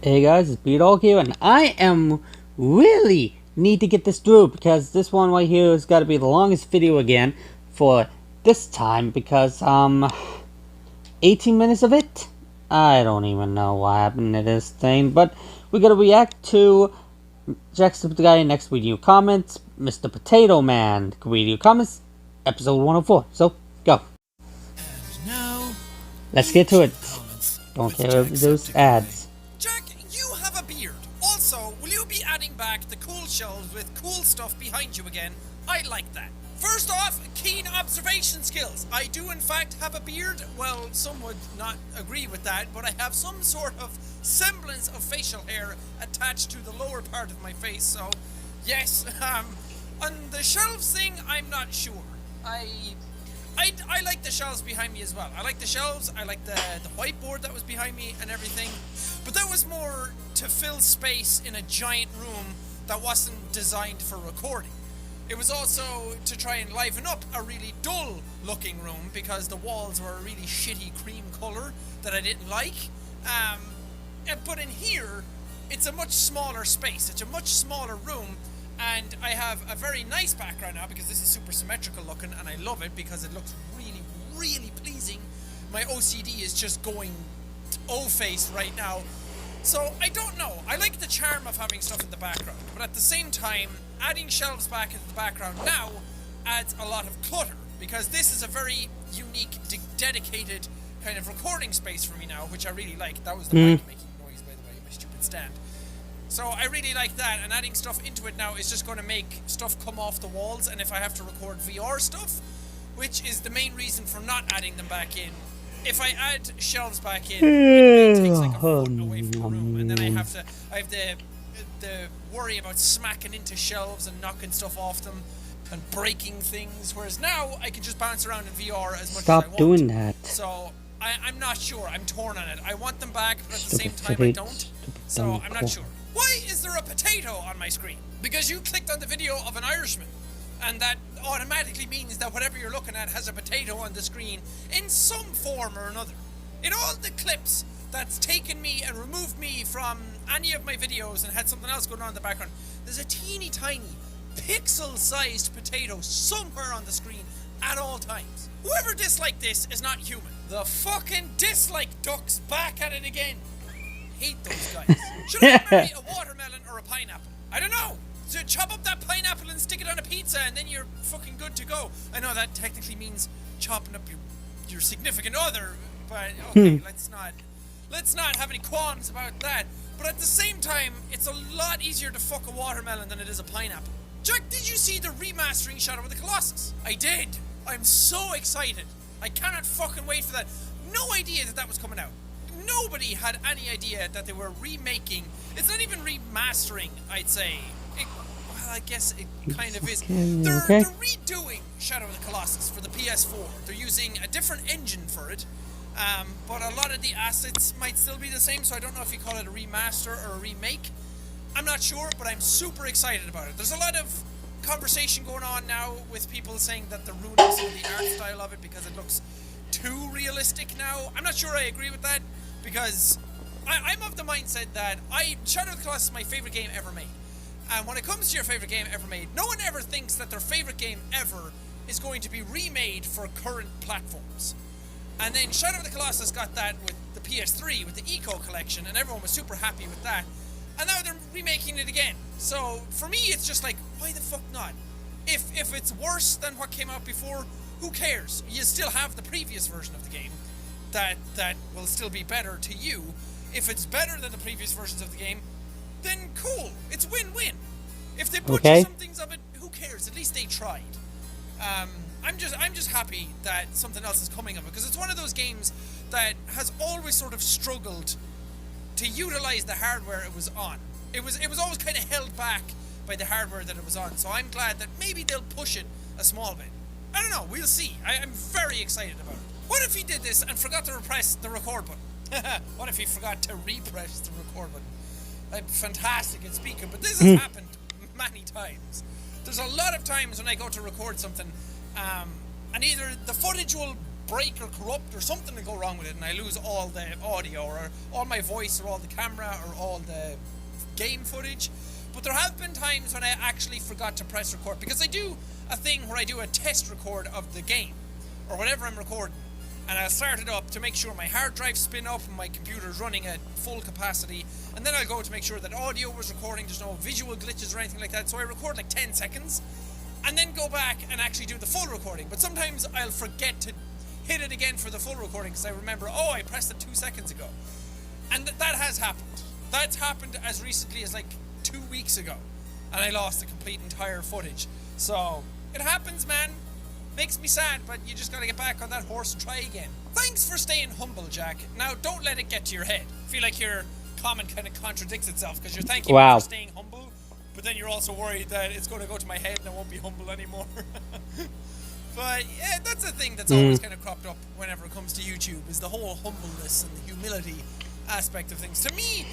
Hey guys, it's B-Dawg here, and I am really need to get this through because this one right here has got to be the longest video again for this time because 18 minutes of it. I don't even know what happened to this thing, but we're gonna react to Jacksepticeye next video comments, Mr. Potato Man video comments, episode 104. So go. And now, Let's get to it. Don't care if there's ads. Jack, you have a beard. Also, will you be adding back the cool shelves with cool stuff behind you again? I like that. First off, keen observation skills. I do in fact have a beard. Well, some would not agree with that, but I have some sort of semblance of facial hair attached to the lower part of my face, so yes. On the shelves thing, I'm not sure. I like the shelves behind me as well. I like the shelves, I like the whiteboard that was behind me and everything. But that was more to fill space in a giant room that wasn't designed for recording. It was also to try and liven up a really dull looking room because the walls were a really shitty cream colour that I didn't like. But in here, it's a much smaller space. It's a much smaller room. And I have a very nice background now because this is super symmetrical looking and I love it because it looks really, really pleasing. My OCD is just going O-face right now. So I don't know. I like the charm of having stuff in the background, but at the same time, adding shelves back into the background now adds a lot of clutter because this is a very unique, dedicated kind of recording space for me now, which I really like. That was the mic making noise, by the way, my stupid stand. So I really like that, and adding stuff into it now is just going to make stuff come off the walls, and if I have to record VR stuff, which is the main reason for not adding them back in, if I add shelves back in, it takes like a foot away from the room, and then I have the worry about smacking into shelves and knocking stuff off them and breaking things, whereas now I can just bounce around in VR as much as I want. Stop doing that. So I'm not sure. I'm torn on it. I want them back, but at the same time I don't. So I'm not sure. Why is there a potato on my screen? Because you clicked on the video of an Irishman, and that automatically means that whatever you're looking at has a potato on the screen in some form or another. In all the clips that's taken me and removed me from any of my videos and had something else going on in the background, there's a teeny tiny pixel-sized potato somewhere on the screen at all times. Whoever disliked this is not human. The fucking dislike duck's back at it again. Hate those guys. Should I marry a watermelon or a pineapple? I don't know. So chop up that pineapple and stick it on a pizza and then you're fucking good to go. I know that technically means chopping up your significant other, but okay, let's not have any qualms about that. But at the same time, it's a lot easier to fuck a watermelon than it is a pineapple. Jack, did you see the remastering Shadow of the Colossus? I did. I'm so excited. I cannot fucking wait for that. No idea that was coming out. Nobody had any idea that they were remaking. It's not even remastering, I'd say. Well, I guess it kind of is. They're redoing Shadow of the Colossus for the PS4. They're using a different engine for it. But a lot of the assets might still be the same, so I don't know if you call it a remaster or a remake. I'm not sure, but I'm super excited about it. There's a lot of conversation going on now with people saying that they're ruining some of the art style of it because it looks too realistic now. I'm not sure I agree with that because I'm of the mindset that Shadow of the Colossus is my favorite game ever made. And when it comes to your favorite game ever made, no one ever thinks that their favorite game ever is going to be remade for current platforms. And then Shadow of the Colossus got that with the PS3, with the Eco Collection, and everyone was super happy with that. And now they're remaking it again. So for me, it's just like, why the fuck not? If it's worse than what came out before, who cares? You still have the previous version of the game that will still be better to you. If it's better than the previous versions of the game, then cool. It's win-win. If they butcher some things of it, who cares? At least they tried. I'm just happy that something else is coming of it because it's one of those games that has always sort of struggled to utilize the hardware it was on. It was always kind of held back by the hardware that it was on. So I'm glad that maybe they'll push it a small bit. I don't know. We'll see. I'm very excited about it. What if he did this and forgot to repress the record button? What if he forgot to repress the record button? I'm fantastic at speaking, but this has happened many times. There's a lot of times when I go to record something, and either the footage will break or corrupt or something to go wrong with it, and I lose all the audio or all my voice or all the camera or all the game footage. But there have been times when I actually forgot to press record, because I do a thing where I do a test record of the game or whatever I'm recording, and I'll start it up to make sure my hard drive spin up and my computer is running at full capacity, and then I'll go to make sure that audio was recording, there's no visual glitches or anything like that. So I record like 10 seconds and then go back and actually do the full recording. But sometimes I'll forget to hit it again for the full recording because I remember, oh, I pressed it 2 seconds ago. And that has happened. That's happened as recently as like 2 weeks ago, and I lost the complete entire footage. So it happens, man. Makes me sad, but you just gotta get back on that horse and try again. Thanks for staying humble, Jack. Now don't let it get to your head. I feel like your comment kind of contradicts itself, because you're thanking me for staying humble, but then you're also worried that it's going to go to my head and I won't be humble anymore. But yeah, that's a thing that's always kind of cropped up whenever it comes to YouTube, is the whole humbleness and the humility aspect of things. To me,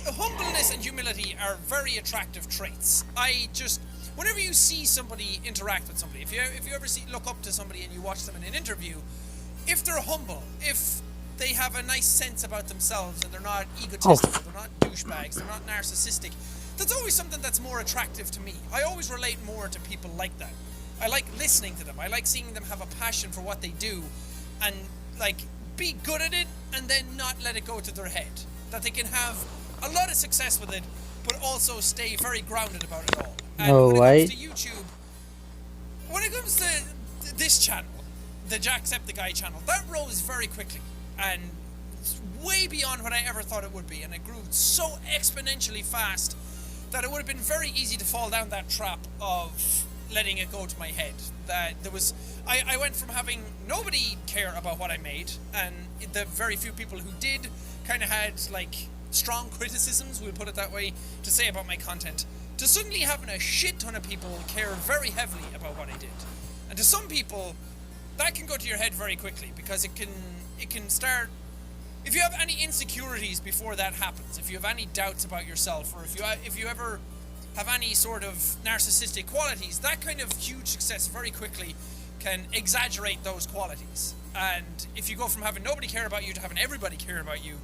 humbleness and humility are very attractive traits. Whenever you see somebody interact with somebody, if you ever look up to somebody and you watch them in an interview, if they're humble, if they have a nice sense about themselves and they're not egotistical, they're not douchebags, they're not narcissistic, that's always something that's more attractive to me. I always relate more to people like that. I like listening to them. I like seeing them have a passion for what they do and like be good at it and then not let it go to their head. That they can have a lot of success with it, but also stay very grounded about it all. And when it comes to YouTube, when it comes to this channel, the Jacksepticeye channel, that rose very quickly and way beyond what I ever thought it would be, and it grew so exponentially fast that it would have been very easy to fall down that trap of letting it go to my head. That there was, I went from having nobody care about what I made, and the very few people who did kind of had like strong criticisms, we'll put it that way, to say about my content, to suddenly having a shit ton of people care very heavily about what I did. And to some people, that can go to your head very quickly, because it can start, if you have any insecurities before that happens, if you have any doubts about yourself, or if you ever have any sort of narcissistic qualities, that kind of huge success very quickly can exaggerate those qualities. And if you go from having nobody care about you to having everybody care about you,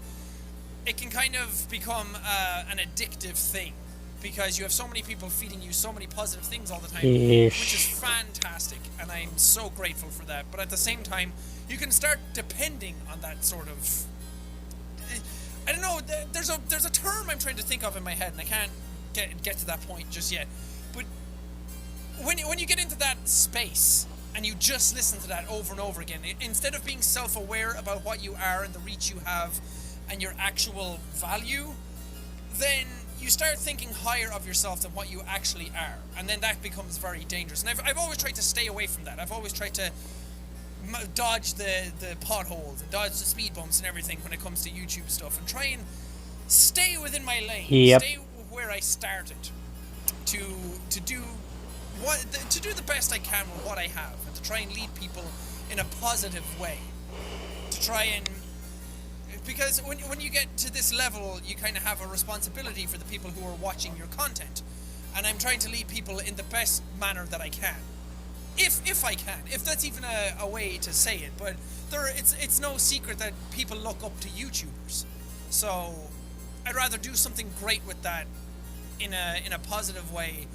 it can kind of become an addictive thing, because you have so many people feeding you so many positive things all the time, which is fantastic, and I'm so grateful for that. But at the same time, you can start depending on that sort of, I don't know, there's a term I'm trying to think of in my head, and I can't get to that point just yet. But when you get into that space and you just listen to that over and over again, instead of being self-aware about what you are and the reach you have and your actual value, then you start thinking higher of yourself than what you actually are, and then that becomes very dangerous. And I've always tried to stay away from that. I've always tried to dodge the potholes and dodge the speed bumps and everything when it comes to YouTube stuff, and try and stay within my lane, stay where I started, to do the best I can with what I have, and to try and lead people in a positive way, to try and, because when you get to this level, you kind of have a responsibility for the people who are watching your content, and I'm trying to lead people in the best manner that I can, if I can, if that's even a way to say it. But it's no secret that people look up to YouTubers, so I'd rather do something great with that in a positive way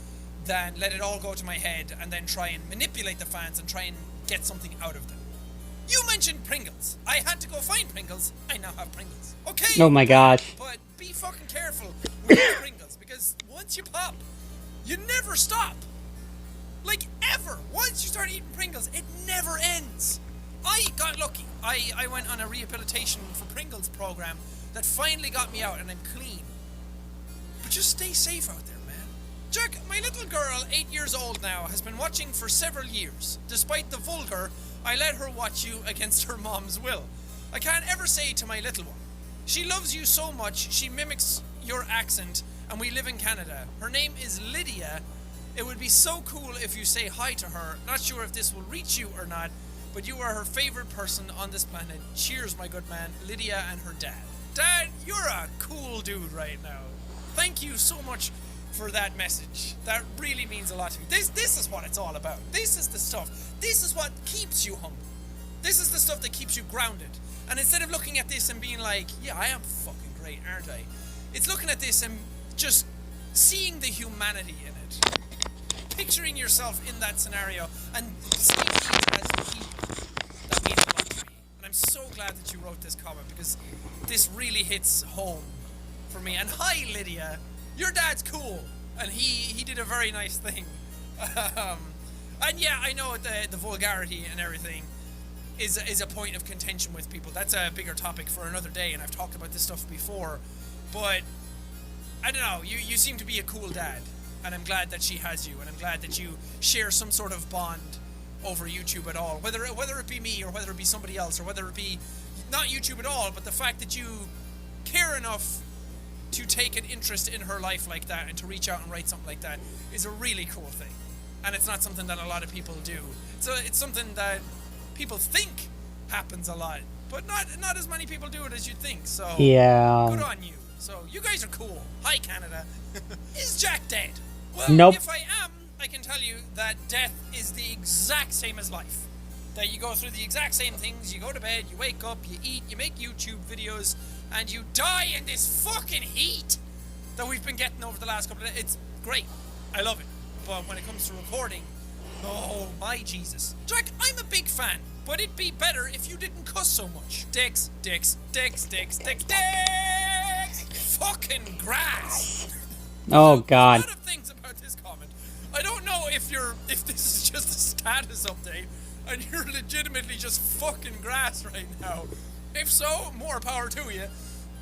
than let it all go to my head and then try and manipulate the fans and try and get something out of them. You mentioned Pringles. I had to go find Pringles. I now have Pringles. Okay. Oh my gosh. But be fucking careful with your Pringles, because once you pop, you never stop. Like, ever. Once you start eating Pringles, it never ends. I got lucky. I went on a rehabilitation for Pringles program that finally got me out, and I'm clean. But just stay safe out there, man. Jack, my little girl, 8 years old now, has been watching for several years. Despite the vulgar, I let her watch you against her mom's will. I can't ever say to my little one, she loves you so much, she mimics your accent, and we live in Canada. Her name is Lydia. It would be so cool if you say hi to her. Not sure if this will reach you or not, but you are her favorite person on this planet. Cheers, my good man, Lydia and her dad. Dad, you're a cool dude right now. Thank you so much for that message. That really means a lot to me. This is what it's all about. This is the stuff. This is what keeps you humble. This is the stuff that keeps you grounded. And instead of looking at this and being like, yeah, I am fucking great, aren't I? It's looking at this and just seeing the humanity in it. Picturing yourself in that scenario and seeing it as people. That means a lot to me. And I'm so glad that you wrote this comment because this really hits home for me. And hi, Lydia. Your dad's cool. And he did a very nice thing. And yeah, I know the vulgarity and everything is a point of contention with people. That's a bigger topic for another day, and I've talked about this stuff before. But I don't know, you seem to be a cool dad, and I'm glad that she has you, and I'm glad that you share some sort of bond over YouTube at all. Whether it be me, or whether it be somebody else, or whether it be not YouTube at all, but the fact that you care enough to take an interest in her life like that and to reach out and write something like that is a really cool thing. And it's not something that a lot of people do. So it's something that people think happens a lot, but not as many people do it as you'd think. So yeah, good on you. So you guys are cool. Hi, Canada. Is Jack dead? Well, nope. If I am, I can tell you that death is the exact same as life. That you go through the exact same things. You go to bed, you wake up, you eat, you make YouTube videos, and you die in this fucking heat that we've been getting over the last couple of days. It's great. I love it. But when it comes to recording, oh my Jesus. Jack, I'm a big fan, but it'd be better if you didn't cuss so much. Dicks. Fucking grass. Oh God. A lot of things about this comment. I don't know if this is just a status update and you're legitimately just fucking grass right now. If so, more power to you.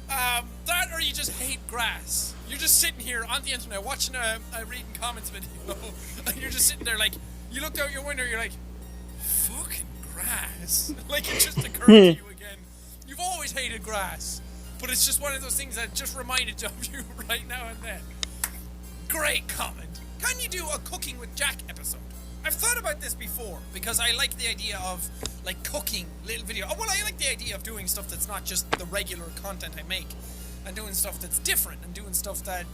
That or you just hate grass. You're just sitting here on the internet watching a reading comments video and you're just sitting there like, you looked out your window, you're like, fucking grass. Like it just occurred to you again. You've always hated grass, but it's just one of those things that just reminded of you right now and then. Great comment. Can you do a Cooking with Jack episode? I've thought about this before because I like the idea of like cooking little video. Oh, well, I like the idea of doing stuff that's not just the regular content I make and doing stuff that's different and doing stuff that,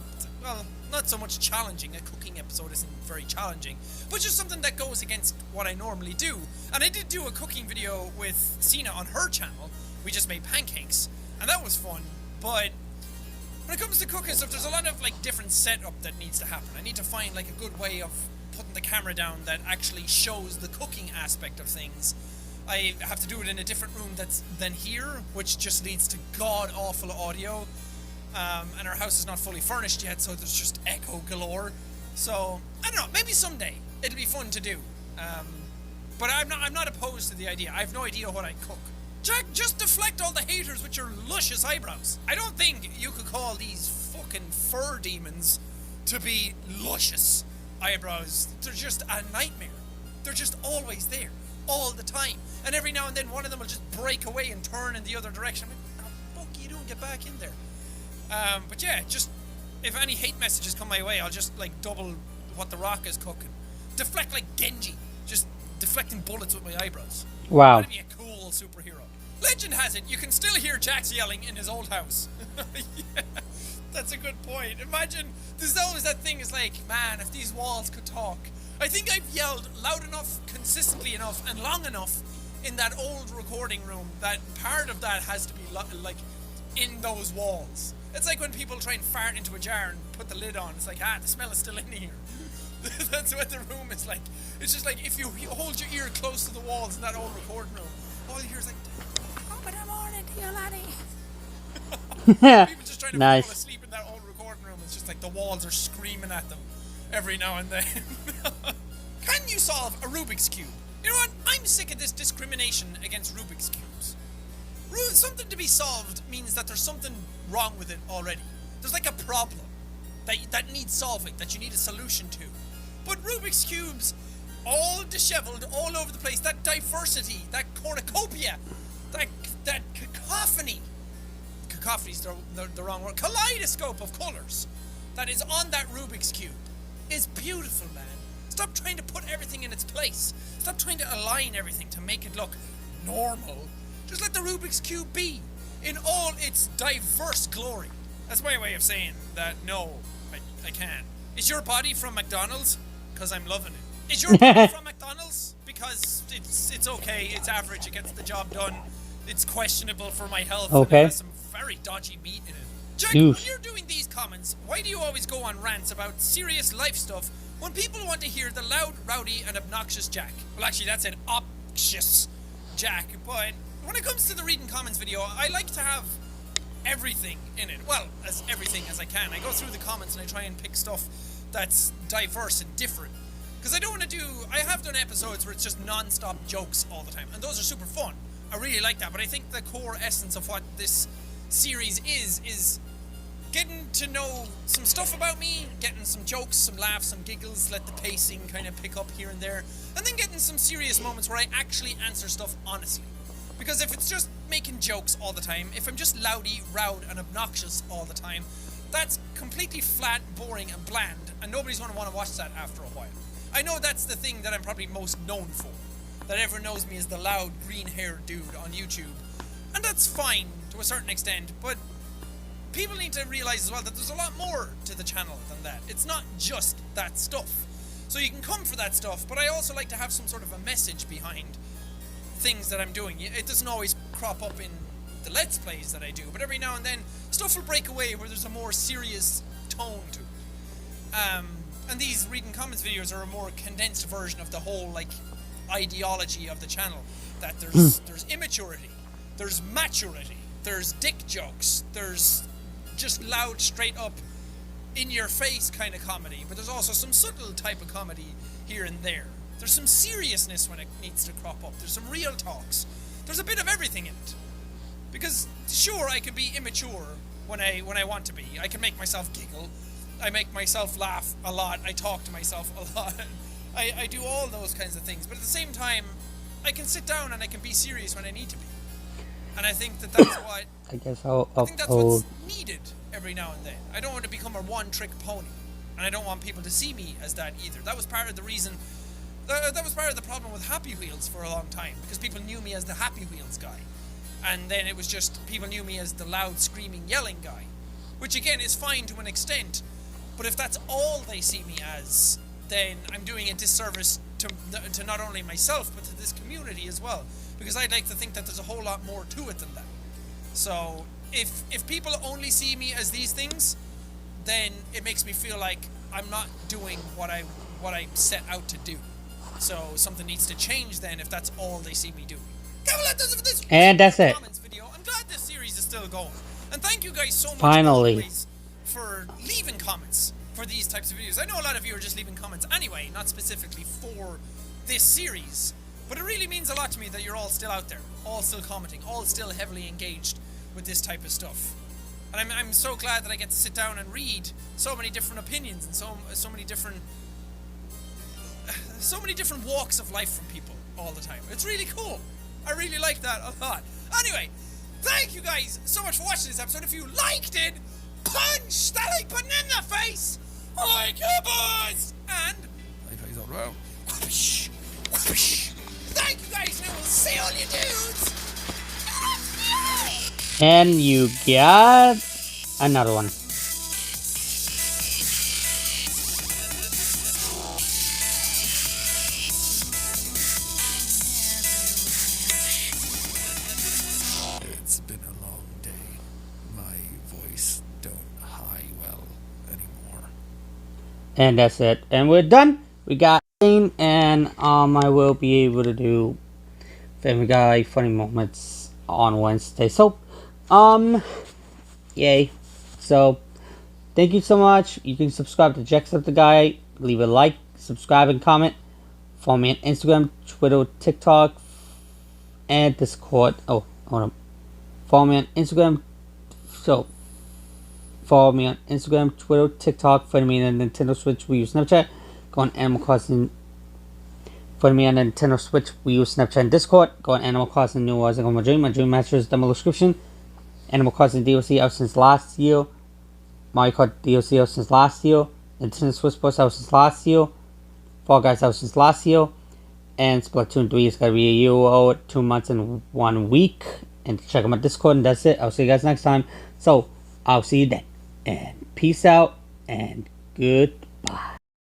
well, not so much challenging. A cooking episode isn't very challenging, but just something that goes against what I normally do. And I did do a cooking video with Sina on her channel. We just made pancakes and that was fun. But when it comes to cooking stuff, there's a lot of like different setup that needs to happen. I need to find like a good way of putting the camera down that actually shows the cooking aspect of things. I have to do it in a different room than here, which just leads to god-awful audio. And our house is not fully furnished yet, so there's just echo galore. So, I don't know, maybe someday it'll be fun to do. But I'm not opposed to the idea. I have no idea what I cook. Jack, just deflect all the haters with your luscious eyebrows. I don't think you could call these fucking fur demons to be luscious eyebrows. They're just a nightmare. They're just always there, all the time. And every now and then one of them will just break away and turn in the other direction. I'm like, what the fuck are you doing? Get back in there. But yeah, just if any hate messages come my way, I'll just like double what The Rock is cooking. Deflect like Genji. Just deflecting bullets with my eyebrows. Wow. That'd be a cool superhero. Legend has it, you can still hear Jax yelling in his old house. Yeah, that's a good point. Imagine, there's always that thing, is like, man, if these walls could talk. I think I've yelled loud enough, consistently enough, and long enough in that old recording room that part of that has to be like in those walls. It's like when people try and fart into a jar and put the lid on. It's like, the smell is still in here. That's what the room is like. It's just like if you hold your ear close to the walls in that old recording room, all you hear is like, "Good morning to you, laddie." People just trying to nice. fall asleep in that old recording room. It's just like the walls are screaming at them every now and then. Can you solve a Rubik's Cube? You know what? I'm sick of this discrimination against Rubik's Cubes. Something to be solved means that there's something wrong with it already. There's like a problem that needs solving, that you need a solution to. But Rubik's Cubes, all disheveled, all over the place, that diversity, that cornucopia, that cacophony. Cacophony's the wrong word. Kaleidoscope of colors that is on that Rubik's Cube is beautiful, man. Stop trying to put everything in its place. Stop trying to align everything to make it look normal. Just let the Rubik's Cube be in all its diverse glory. That's my way of saying that no, I can't. Is your body from McDonald's? Because I'm loving it. Is your body from McDonald's? Because because it's okay, it's average, it gets the job done. It's questionable for my health, Okay. and it has some very dodgy meat in it. Jack, when you're doing these comments, why do you always go on rants about serious life stuff when people want to hear the loud, rowdy, and obnoxious Jack? Well, actually, that's an obnoxious Jack, but when it comes to the reading comments video, I like to have everything in it. Well, as everything as I can. I go through the comments and I try and pick stuff that's diverse and different. Because I don't want to do... I have done episodes where it's just non-stop jokes all the time, and those are super fun. I really like that, but I think the core essence of what this series is getting to know some stuff about me, getting some jokes, some laughs, some giggles, let the pacing kind of pick up here and there, and then getting some serious moments where I actually answer stuff honestly. Because if it's just making jokes all the time, if I'm just loudy, loud, and obnoxious all the time, that's completely flat, boring, and bland, and nobody's going to want to watch that after a while. I know that's the thing that I'm probably most known for. That everyone knows me as the loud, green-haired dude on YouTube. And that's fine, to a certain extent, but people need to realize as well that there's a lot more to the channel than that. It's not just that stuff. So you can come for that stuff, but I also like to have some sort of a message behind things that I'm doing. It doesn't always crop up in the Let's Plays that I do, but every now and then, stuff will break away where there's a more serious tone to it. And these reading comments videos are a more condensed version of the whole, like, ideology of the channel. That there's immaturity, there's maturity, there's dick jokes, there's just loud, straight up, in your face kind of comedy, but there's also some subtle type of comedy here and there. There's some seriousness when it needs to crop up. There's some real talks. There's a bit of everything in it. Because sure, I can be immature when I want to be. I can make myself giggle. I make myself laugh a lot. I talk to myself a lot. I do all those kinds of things, but at the same time, I can sit down and I can be serious when I need to be. And I think that that's what... I guess I think that's what's needed every now and then. I don't want to become a one-trick pony. And I don't want people to see me as that either. That was part of the reason... That was part of the problem with Happy Wheels for a long time. Because people knew me as the Happy Wheels guy. And then it was just... People knew me as the loud, screaming, yelling guy. Which again is fine to an extent. But if that's all they see me as... then I'm doing a disservice to not only myself, but to this community as well. Because I'd like to think that there's a whole lot more to it than that. So, if people only see me as these things, then it makes me feel like I'm not doing what I set out to do. So, something needs to change then if that's all they see me doing. And that's it. Video. I'm glad this series is still going. And thank you guys so much Finally. For leaving comments for these types of videos. I know a lot of you are just leaving comments anyway, not specifically for this series, but it really means a lot to me that you're all still out there, all still commenting, all still heavily engaged with this type of stuff. And I'm so glad that I get to sit down and read so many different opinions and so many different walks of life from people all the time. It's really cool. I really like that a lot. Anyway, thank you guys so much for watching this episode. If you liked it, punch that like button in the face like a boss! And whoosh, whoosh. Thank you guys, and we'll see all you dudes! And you got another one. It's been a long day. My voice don't high well anymore. And that's it. And we're done. We got and I will be able to do Family Guy funny moments on Wednesday. So yay. So thank you so much. You can subscribe to Jacksepticeye, leave a like, subscribe, and comment. Follow me on Instagram, Twitter, TikTok, and Discord. Oh, hold on. Follow me on Instagram. So follow me on Instagram, Twitter, TikTok. Follow me on Nintendo Switch, Wii U, Snapchat. Go on Animal Crossing. Follow me on Nintendo Switch, Wii U, Snapchat, and Discord. Go on Animal Crossing New Worlds. My Dream Master is down in the description. Animal Crossing DLC out since last year. Mario Kart DLC out since last year. Nintendo Switch Sports out since last year. Fall Guys out since last year. And Splatoon 3 is going to be a year old, 2 months and 1 week. And check out my Discord, and that's it. I'll see you guys next time. So, I'll see you then. And peace out, and goodbye.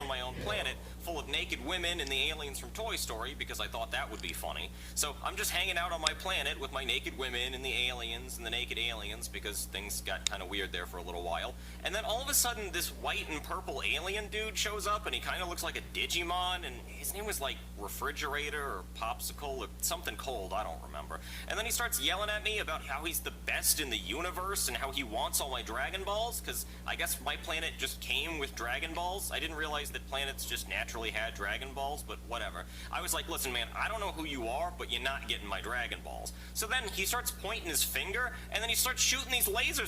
My own planet, full of naked women and the aliens from Toy Story because I thought that would be funny. So I'm just hanging out on my planet with my naked women and the aliens and the naked aliens because things got kind of weird there for a little while. And then all of a sudden this white and purple alien dude shows up and he kind of looks like a Digimon, and his name was like Refrigerator or Popsicle or something cold, I don't remember. And then he starts yelling at me about how he's the best in the universe and how he wants all my Dragon Balls, because I guess my planet just came with Dragon Balls. I didn't realize that planets just naturally had Dragon Balls, but whatever. I was like, listen man, I don't know who you are, but you're not getting my Dragon Balls. So then he starts pointing his finger, and then he starts shooting these lasers